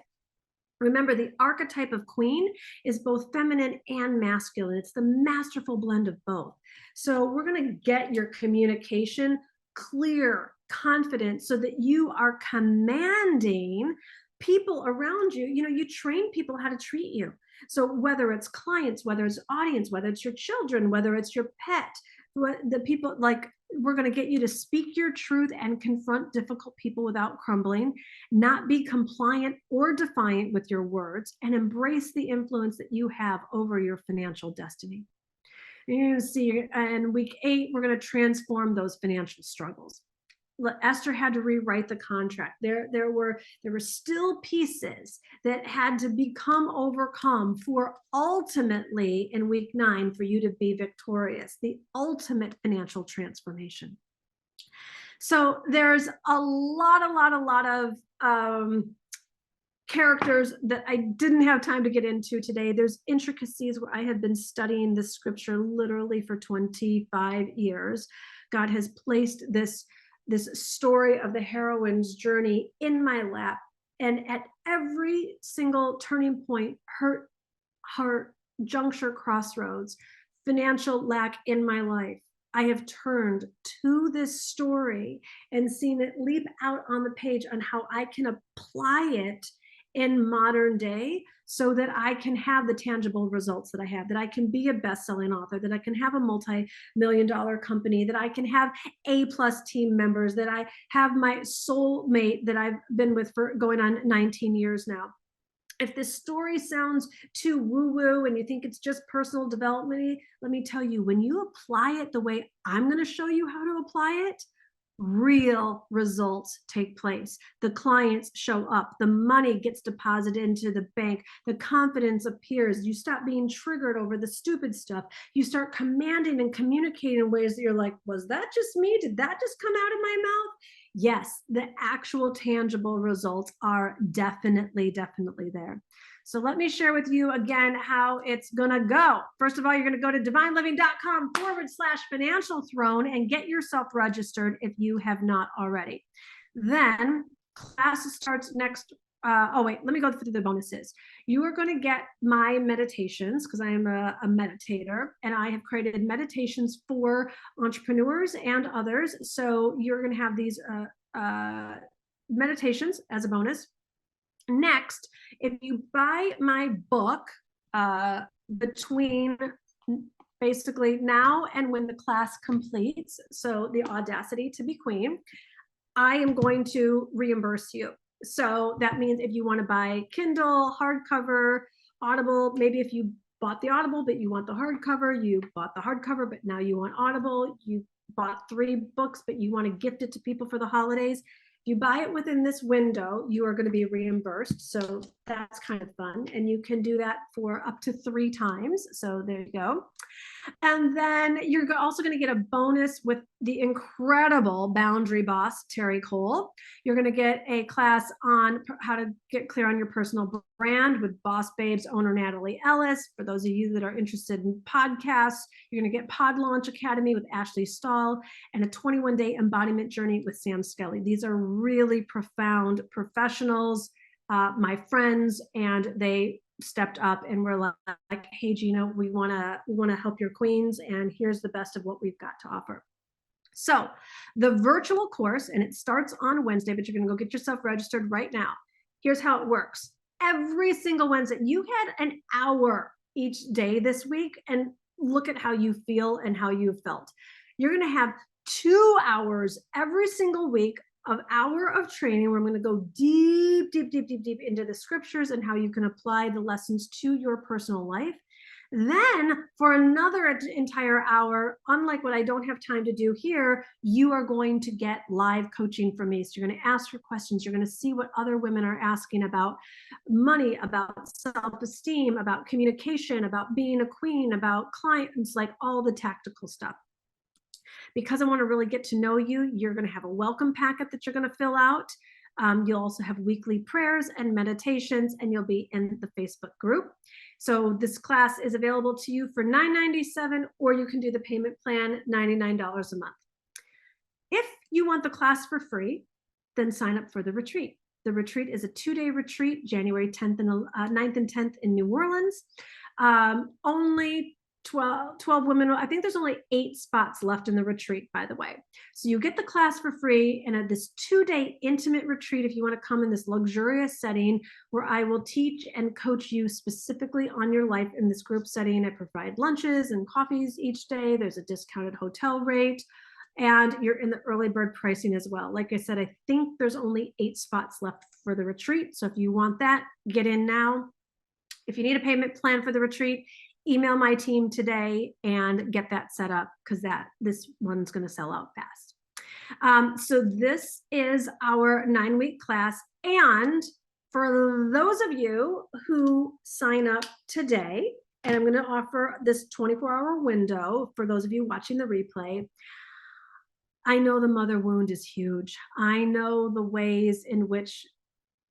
S1: Remember, the archetype of queen is both feminine and masculine. It's the masterful blend of both. So we're going to get your communication clear, confident, so that you are commanding people around you. You know, you train people how to treat you. So whether it's clients, whether it's audience, whether it's your children, whether it's your pet, the people, like, we're going to get you to speak your truth and confront difficult people without crumbling, not be compliant or defiant with your words, and embrace the influence that you have over your financial destiny. And you're going to see in week 8, we're going to transform those financial struggles. Esther had to rewrite the contract. There were still pieces that had to become overcome for ultimately in week 9 for you to be victorious, the ultimate financial transformation. So there's a lot of characters that I didn't have time to get into today. There's intricacies where I have been studying this scripture literally for 25 years. God has placed this story of the heroine's journey in my lap, and at every single turning point, her juncture, crossroads, financial lack in my life, I have turned to this story and seen it leap out on the page on how I can apply it in modern day, so that I can have the tangible results that I have, that I can be a best-selling author, that I can have a multi-million-dollar company, that I can have A+ team members, that I have my soulmate that I've been with for going on 19 years now. If this story sounds too woo-woo and you think it's just personal development, let me tell you, when you apply it the way I'm going to show you how to apply it, real results take place. The clients show up, the money gets deposited into the bank, the confidence appears, you stop being triggered over the stupid stuff, you start commanding and communicating in ways that you're like, was that just me? Did that just come out of my mouth? Yes, the actual tangible results are definitely there. So let me share with you again how it's gonna go. First of all, you're gonna go to divineliving.com/financial throne and get yourself registered if you have not already. Then class starts next. Oh wait, let me go through the bonuses. You are going to get my meditations because I am a meditator, and I have created meditations for entrepreneurs and others. So you're going to have these meditations as a bonus. Next, if you buy my book between basically now and when the class completes, so The Audacity to Be Queen, I am going to reimburse you. So that means if you want to buy Kindle, hardcover, Audible, maybe if you bought the Audible but you want the hardcover, you bought the hardcover but now you want Audible, you bought 3 books but you want to gift it to people for the holidays, you buy it within this window, you are going to be reimbursed. So that's kind of fun. And you can do that for up to 3 times. So there you go. And then you're also going to get a bonus with the incredible boundary boss, Terry Cole. You're going to get a class on how to get clear on your personal brand with Boss Babes owner Natalie Ellis. For those of you that are interested in podcasts, you're going to get Pod Launch Academy with Ashley Stahl and a 21-day embodiment journey with Sam Skelly. These are really profound professionals, my friends, and they stepped up and were like, hey Gina, we want to help your queens, and here's the best of what we've got to offer. So the virtual course, and it starts on Wednesday, but you're going to go get yourself registered right now. Here's how it works. Every single Wednesday, you had an hour each day this week, and look at how you feel and how you felt. You're going to have 2 hours every single week of hour of training where I'm going to go deep into the scriptures and how you can apply the lessons to your personal life. Then for another entire hour, unlike what I don't have time to do here, you are going to get live coaching from me. So you're going to ask your questions. You're going to see what other women are asking about money, about self-esteem, about communication, about being a queen, about clients, like all the tactical stuff. Because I want to really get to know you, you're going to have a welcome packet that you're going to fill out. You'll also have weekly prayers and meditations, and you'll be in the Facebook group. So this class is available to you for $9.97, or you can do the payment plan, $99 a month. If you want the class for free, then sign up for the retreat. The retreat is a 2-day retreat, January 10th and 9th and 10th in New Orleans. Only 12 women. I think there's only 8 spots left in the retreat, by the way. So you get the class for free, and at this 2-day intimate retreat, if you want to come in this luxurious setting where I will teach and coach you specifically on your life in this group setting. I provide lunches and coffees each day. There's a discounted hotel rate, and you're in the early bird pricing as well. Like I said, I think there's only 8 spots left for the retreat. So if you want that, get in now. If you need a payment plan for the retreat, email my team today and get that set up, because this one's going to sell out fast. So this is our 9-week class. And for those of you who sign up today, and I'm going to offer this 24-hour window for those of you watching the replay. I know the mother wound is huge. I know the ways in which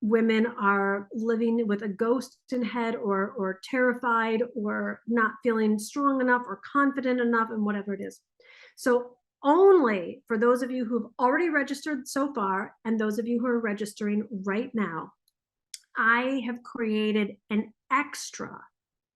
S1: women are living with a ghost in head, or terrified, or not feeling strong enough or confident enough, and whatever it is. So only for those of you who've already registered so far, and those of you who are registering right now, I have created an extra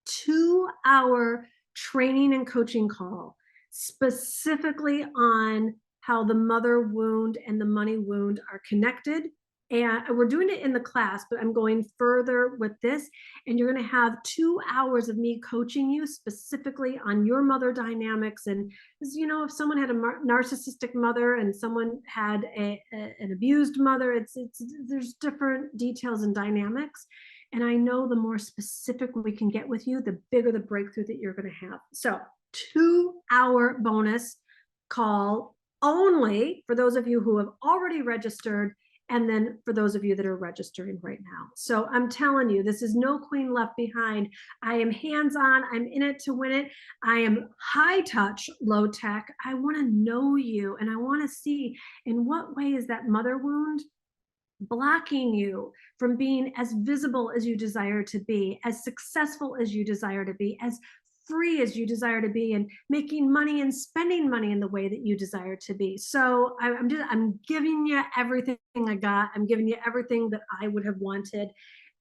S1: 2-hour training and coaching call specifically on how the mother wound and the money wound are connected. And we're doing it in the class, but I'm going further with this. And you're going to have 2 hours of me coaching you specifically on your mother dynamics. And, you know, if someone had a narcissistic mother and someone had an abused mother, there's different details and dynamics. And I know the more specific we can get with you, the bigger the breakthrough that you're going to have. So 2-hour bonus call only for those of you who have already registered, and then for those of you that are registering right now. So I'm telling you, this is no queen left behind. I am hands-on. I'm in it to win it. I am high touch, low tech. I want to know you, and I want to see in what way is that mother wound blocking you from being as visible as you desire to be, as successful as you desire to be, as free as you desire to be, and making money and spending money in the way that you desire to be. So I'm giving you everything I got. I'm giving you everything that I would have wanted,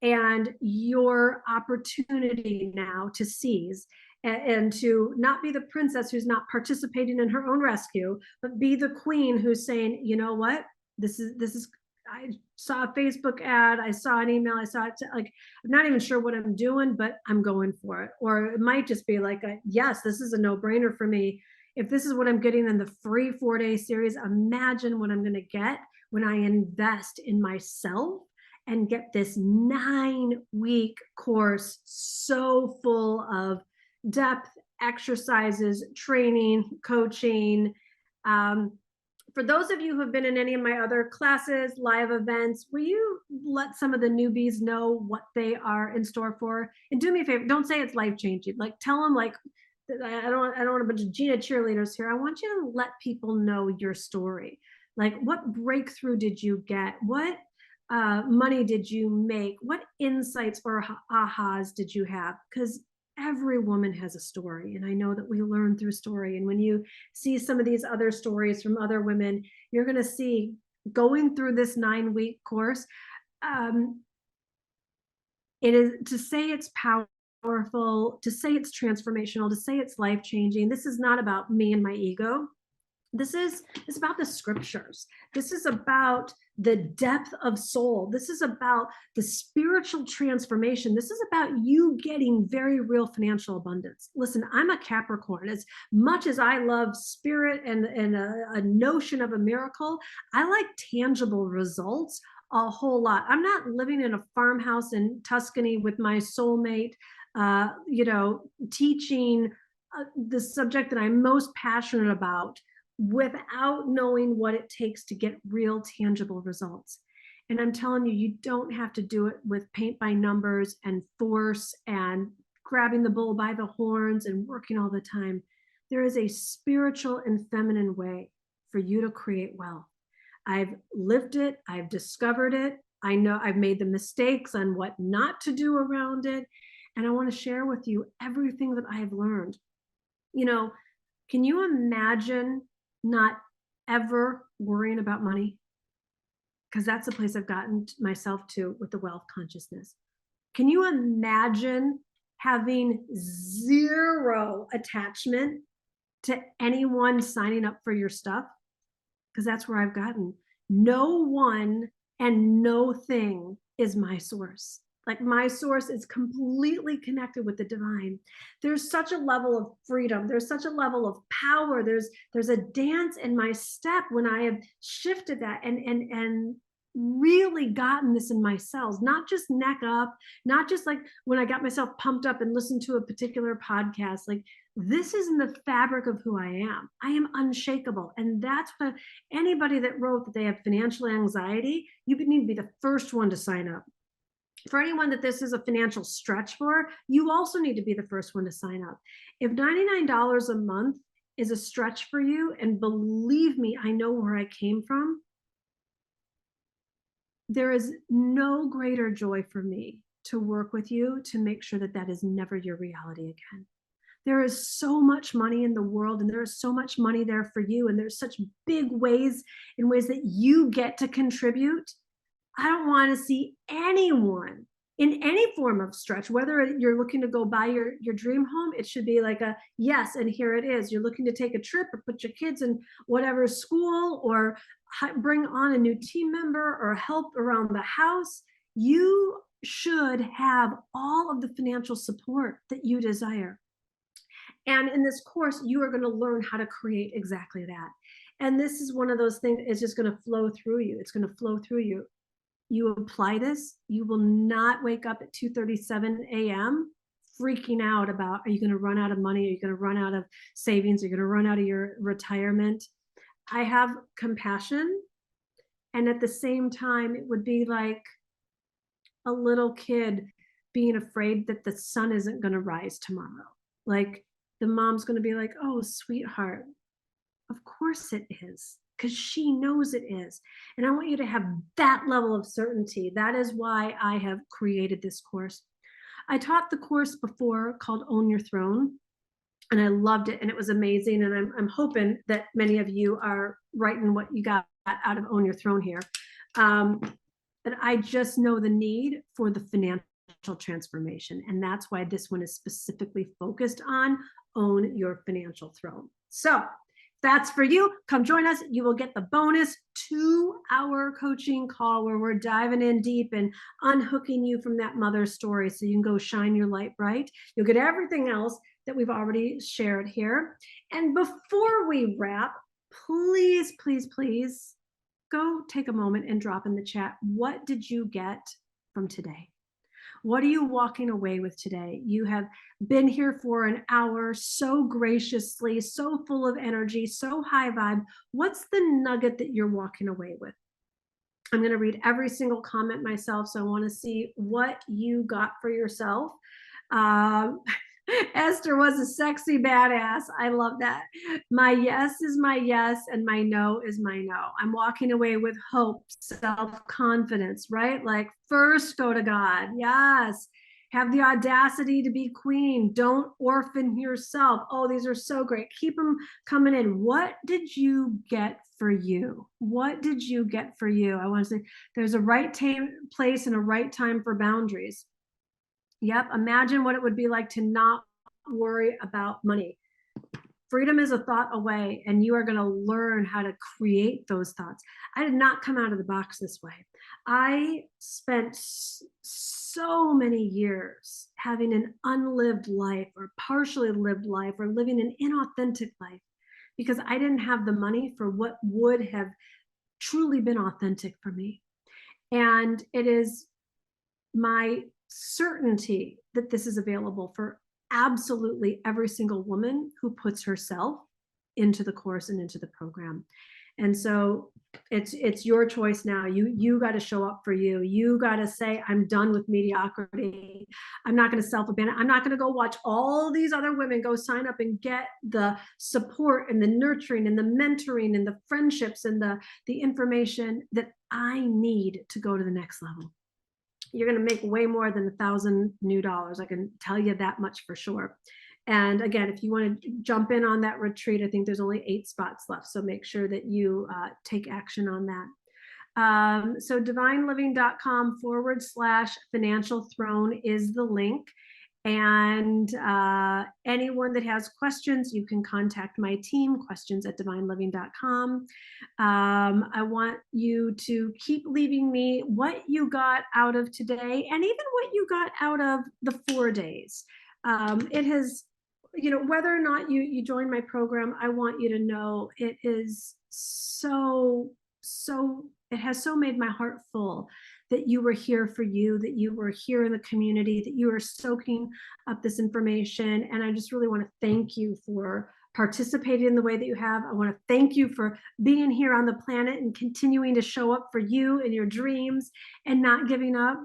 S1: and your opportunity now to seize and to not be the princess who's not participating in her own rescue, but be the queen who's saying, you know what, this is I saw a Facebook ad, I saw an email, I saw it, like, I'm not even sure what I'm doing, but I'm going for it. Or it might just be like, yes, this is a no-brainer for me. If this is what I'm getting in the free 4-day series, imagine what I'm going to get when I invest in myself and get this 9-week course so full of depth, exercises, training, coaching. For those of you who have been in any of my other classes, live events, will you let some of the newbies know what they are in store for? And do me a favor, don't say it's life-changing. Like, tell them, like, I don't want a bunch of Gina cheerleaders here. I want you to let people know your story. Like, what breakthrough did you get? What money did you make? What insights or ahas did you have? Because every woman has a story, and I know that we learn through story. And when you see some of these other stories from other women, you're going to see, going through this 9-week course, it is, to say it's powerful, to say it's transformational, to say it's life-changing. This is not about me and my ego. This is about the scriptures. This is about the depth of soul. This is about the spiritual transformation. This is about you getting very real financial abundance. Listen, I'm a Capricorn. As much as I love spirit and a notion of a miracle, I like tangible results a whole lot. I'm not living in a farmhouse in Tuscany with my soulmate, teaching the subject that I'm most passionate about without knowing what it takes to get real tangible results. And I'm telling you, you don't have to do it with paint by numbers and force and grabbing the bull by the horns and working all the time. There is a spiritual and feminine way for you to create wealth. I've lived it. I've discovered it. I know I've made the mistakes on what not to do around it. And I want to share with you everything that I have learned. Can you imagine not ever worrying about money? Because that's the place I've gotten myself to with the wealth consciousness. Can you imagine having zero attachment to anyone signing up for your stuff? Because that's where I've gotten. No one and no thing is my source. Like, my source is completely connected with the divine. There's such a level of freedom. There's such a level of power. There's a dance in my step when I have shifted that and really gotten this in my cells, not just neck up, not just like when I got myself pumped up and listened to a particular podcast. Like, this is in the fabric of who I am. I am unshakable. And that's what anybody that wrote that they have financial anxiety, you need to be the first one to sign up. For anyone that this is a financial stretch for, you also need to be the first one to sign up. If $99 a month is a stretch for you, and believe me, I know where I came from, there is no greater joy for me to work with you to make sure that that is never your reality again. There is so much money in the world, and there is so much money there for you, and there's such big ways that you get to contribute. I don't want to see anyone in any form of stretch, whether you're looking to go buy your dream home. It should be like a yes, and here it is. You're looking to take a trip or put your kids in whatever school, or bring on a new team member, or help around the house. You should have all of the financial support that you desire. And in this course, you are going to learn how to create exactly that. And this is one of those things, it's just going to flow through you. It's going to flow through you. You apply this, you will not wake up at 2:37 a.m. freaking out about, are you going to run out of money? Are you going to run out of savings? Are you going to run out of your retirement? I have compassion. And at the same time, it would be like a little kid being afraid that the sun isn't going to rise tomorrow. Like the mom's going to be like, oh, sweetheart, of course it is, because she knows it is. And I want you to have that level of certainty. That is why I have created this course. I taught the course before called Own Your Throne, and I loved it, and it was amazing. And I'm hoping that many of you are writing what you got out of Own Your Throne here. But I just know the need for the financial transformation, and that's why this one is specifically focused on Own Your Financial Throne. So that's for you. Come join us. You will get the bonus 2-hour coaching call where we're diving in deep and unhooking you from that mother story so you can go shine your light bright. You'll get everything else that we've already shared here. And before we wrap, please, please, please go take a moment and drop in the chat. What did you get from today? What are you walking away with today? You have been here for an hour so graciously, so full of energy, so high vibe. What's the nugget that you're walking away with? I'm going to read every single comment myself, so I want to see what you got for yourself. Esther was a sexy badass. I love that. My yes is my yes, and my no is my no. I'm walking away with hope, self-confidence, right? Like, first go to God. Yes. Have the audacity to be queen. Don't orphan yourself. Oh, these are so great. Keep them coming in. What did you get for you? What did you get for you? I want to say there's a right place and a right time for boundaries. Yep. Imagine what it would be like to not worry about money. Freedom is a thought away, and you are going to learn how to create those thoughts. I did not come out of the box this way. I spent so many years having an unlived life or partially lived life or living an inauthentic life because I didn't have the money for what would have truly been authentic for me. And it is my certainty that this is available for absolutely every single woman who puts herself into the course and into the program. And so it's your choice now. You got to show up for you. You got to say, I'm done with mediocrity. I'm not going to self-abandon. I'm not going to go watch all these other women go sign up and get the support and the nurturing and the mentoring and the friendships and the information that I need to go to the next level. You're going to make way more than $1,000 new. I can tell you that much for sure. And again, if you want to jump in on that retreat, I think there's only 8 spots left. So make sure that you take action on that. So divineliving.com/financial throne is the link. And anyone that has questions, you can contact my team, questions@divineliving.com. I want you to keep leaving me what you got out of today and even what you got out of the 4 days. It has, whether or not you join my program, I want you to know it is it has so made my heart full that you were here for you, that you were here in the community, that you are soaking up this information. And I just really want to thank you for participating in the way that you have. I want to thank you for being here on the planet and continuing to show up for you and your dreams and not giving up.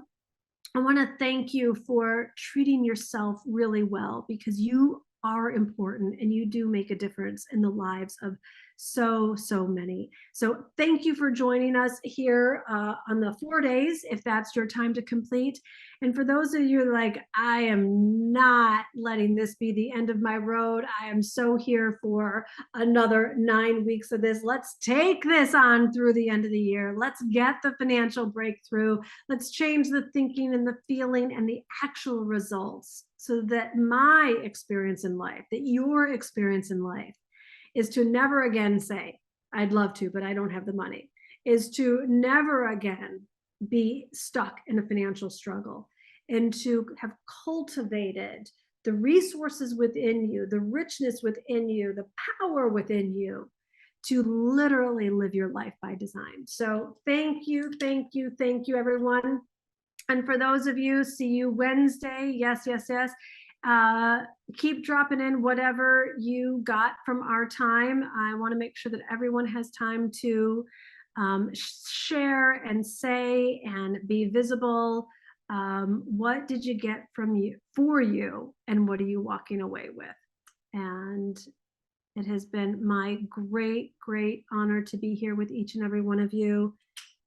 S1: I want to thank you for treating yourself really well, because you are important and you do make a difference in the lives of so many. So thank you for joining us here on the 4 days, if that's your time to complete. And for those of you like, I am not letting this be the end of my road, I am so here for another 9 weeks of this. Let's take this on through the end of the year. Let's get the financial breakthrough. Let's change the thinking and the feeling and the actual results, so that my experience in life, that your experience in life, is to never again say, I'd love to, but I don't have the money, is to never again be stuck in a financial struggle, and to have cultivated the resources within you, the richness within you, the power within you to literally live your life by design. So thank you, everyone. And for those of you, see you Wednesday. Yes. Keep dropping in whatever you got from our time. I want to make sure that everyone has time to share and say and be visible. What did you get from you for you, and what are you walking away with? And it has been my great honor to be here with each and every one of you.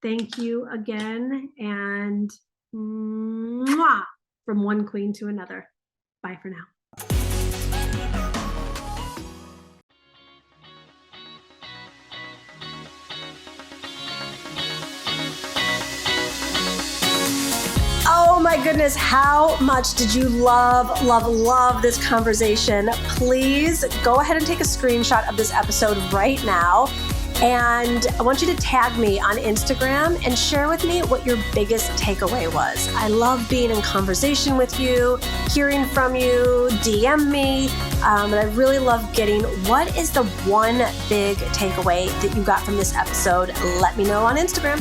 S1: Thank you again, and mwah, from one queen to another. Bye for now.
S2: Oh my goodness, how much did you love this conversation? Please go ahead and take a screenshot of this episode right now. And I want you to tag me on Instagram and share with me what your biggest takeaway was. I love being in conversation with you, hearing from you, DM me. And I really love getting what is the one big takeaway that you got from this episode. Let me know on Instagram.